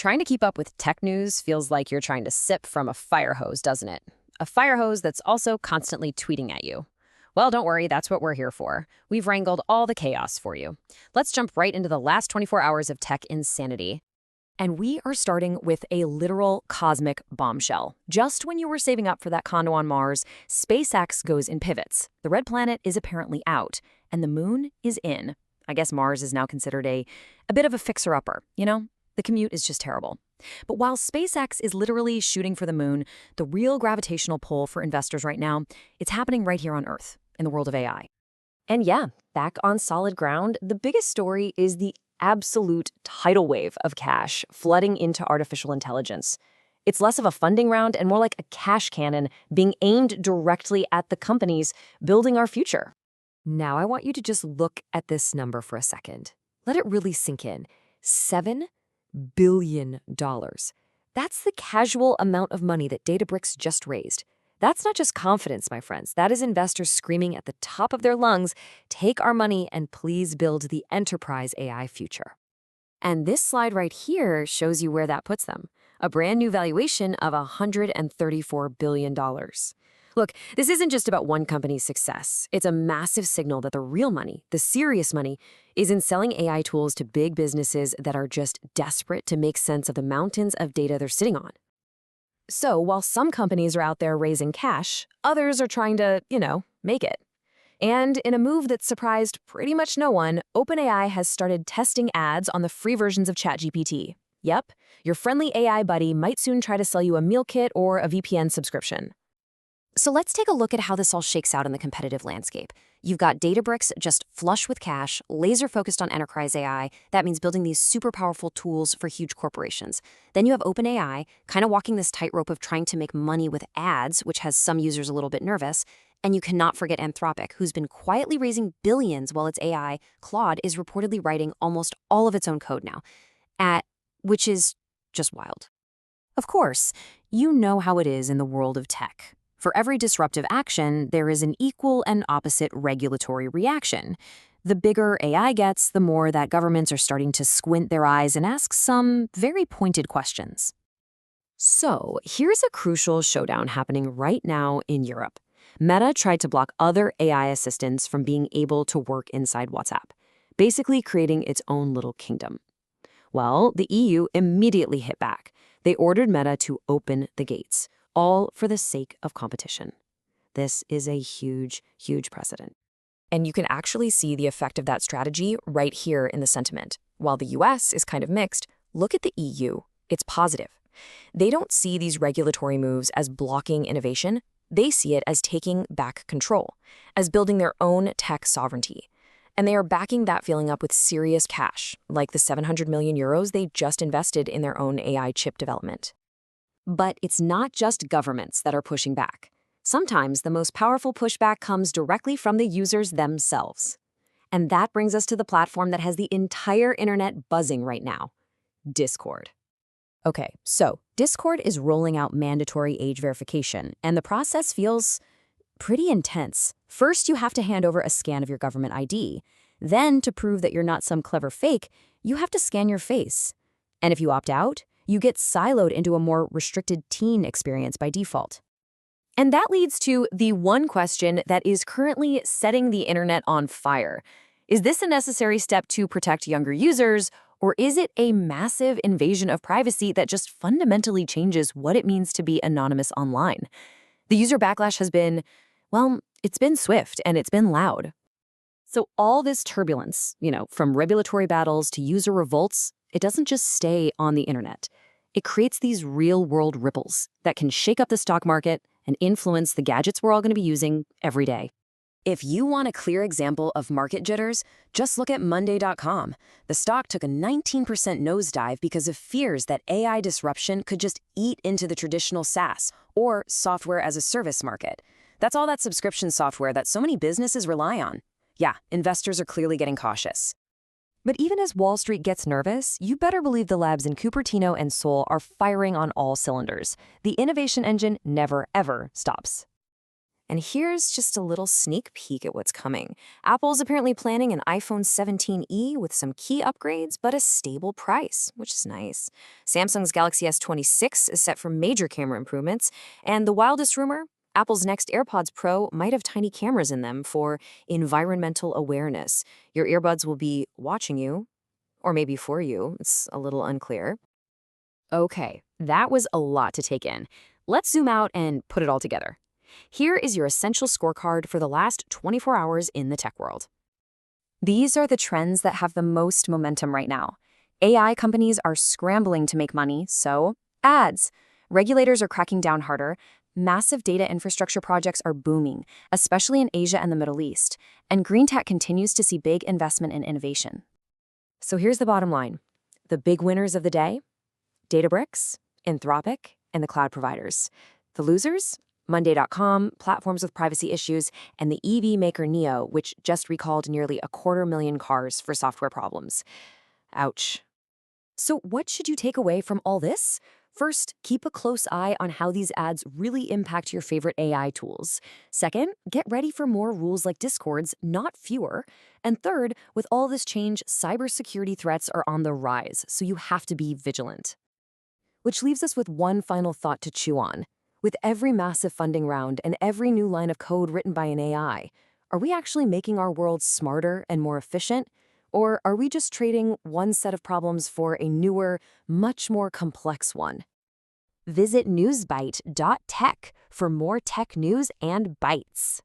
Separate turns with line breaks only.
Trying to keep up with tech news feels like you're trying to sip from a fire hose, doesn't it? A fire hose that's also constantly tweeting at you. Well, don't worry, that's what we're here for. We've wrangled all the chaos for you. Let's jump right into the last 24 hours of tech insanity. And we are starting with a literal cosmic bombshell. Just when you were saving up for that condo on Mars, SpaceX goes in pivots. The red planet is apparently out, and the moon is in. I guess Mars is now considered a bit of a fixer-upper, you know? The commute is just terrible. But while SpaceX is literally shooting for the moon, the real gravitational pull for investors right now, it's happening right here on Earth, in the world of AI. And yeah, back on solid ground, the biggest story is the absolute tidal wave of cash flooding into artificial intelligence. It's less of a funding round and more like a cash cannon being aimed directly at the companies building our future.
Now I want you to just look at this number for a second. Let it really sink in. $7 billion. That's the casual amount of money that Databricks just raised. That's not just confidence, my friends. That is investors screaming at the top of their lungs, take our money and please build the enterprise AI future. And this slide right here shows you where that puts them. A brand new valuation of $134 billion. Look, this isn't just about one company's success. It's a massive signal that the real money, the serious money, is in selling AI tools to big businesses that are just desperate to make sense of the mountains of data they're sitting on. So while some companies are out there raising cash, others are trying to, make it. And in a move that surprised pretty much no one, OpenAI has started testing ads on the free versions of ChatGPT. Yep, your friendly AI buddy might soon try to sell you a meal kit or a VPN subscription. So let's take a look at how this all shakes out in the competitive landscape. You've got Databricks just flush with cash, laser-focused on enterprise AI. That means building these super powerful tools for huge corporations. Then you have OpenAI, kind of walking this tightrope of trying to make money with ads, which has some users a little bit nervous. And you cannot forget Anthropic, who's been quietly raising billions while its AI, Claude, is reportedly writing almost all of its own code now, which is just wild. Of course, you know how it is in the world of tech. For every disruptive action, there is an equal and opposite regulatory reaction. The bigger AI gets, the more that governments are starting to squint their eyes and ask some very pointed questions. So, here's a crucial showdown happening right now in Europe. Meta tried to block other AI assistants from being able to work inside WhatsApp, basically creating its own little kingdom. Well, the EU immediately hit back. They ordered Meta to open the gates, all for the sake of competition. This is a huge, huge precedent. And you can actually see the effect of that strategy right here in the sentiment. While the US is kind of mixed, look at the EU. It's positive. They don't see these regulatory moves as blocking innovation. They see it as taking back control, as building their own tech sovereignty. And they are backing that feeling up with serious cash, like the 700 million euros they just invested in their own AI chip development. But it's not just governments that are pushing back. Sometimes the most powerful pushback comes directly from the users themselves. And that brings us to the platform that has the entire internet buzzing right now, Discord. Okay, so Discord is rolling out mandatory age verification, and the process feels pretty intense. First, you have to hand over a scan of your government ID. Then, to prove that you're not some clever fake, you have to scan your face. And if you opt out, you get siloed into a more restricted teen experience by default. And that leads to the one question that is currently setting the internet on fire. Is this a necessary step to protect younger users, or is it a massive invasion of privacy that just fundamentally changes what it means to be anonymous online? The user backlash has been, it's been swift and it's been loud. So all this turbulence, from regulatory battles to user revolts, it doesn't just stay on the internet. It creates these real-world ripples that can shake up the stock market and influence the gadgets we're all going to be using every day. If you want a clear example of market jitters, just look at Monday.com. The stock took a 19% nosedive because of fears that AI disruption could just eat into the traditional SaaS, or software as a service market. That's all that subscription software that so many businesses rely on. Yeah, investors are clearly getting cautious. But even as Wall Street gets nervous, you better believe the labs in Cupertino and Seoul are firing on all cylinders. The innovation engine never, ever stops. And here's just a little sneak peek at what's coming. Apple's apparently planning an iPhone 17e with some key upgrades, but a stable price, which is nice. Samsung's Galaxy S26 is set for major camera improvements. And the wildest rumor? Apple's next AirPods Pro might have tiny cameras in them for environmental awareness. Your earbuds will be watching you, or maybe for you. It's a little unclear.
Okay, that was a lot to take in. Let's zoom out and put it all together. Here is your essential scorecard for the last 24 hours in the tech world. These are the trends that have the most momentum right now. AI companies are scrambling to make money, so ads. Regulators are cracking down harder. Massive data infrastructure projects are booming, especially in Asia and the Middle East. And green tech continues to see big investment in innovation.
So here's the bottom line. The big winners of the day: Databricks, Anthropic, and the cloud providers. The losers? Monday.com, platforms with privacy issues, and the EV maker NIO, which just recalled nearly 250,000 cars for software problems. Ouch. So what should you take away from all this? First, keep a close eye on how these ads really impact your favorite AI tools. Second, get ready for more rules like Discord's, not fewer. And third, with all this change, cybersecurity threats are on the rise, so you have to be vigilant. Which leaves us with one final thought to chew on. With every massive funding round and every new line of code written by an AI, are we actually making our world smarter and more efficient? Or are we just trading one set of problems for a newer, much more complex one? Visit newsbite.tech for more tech news and bites.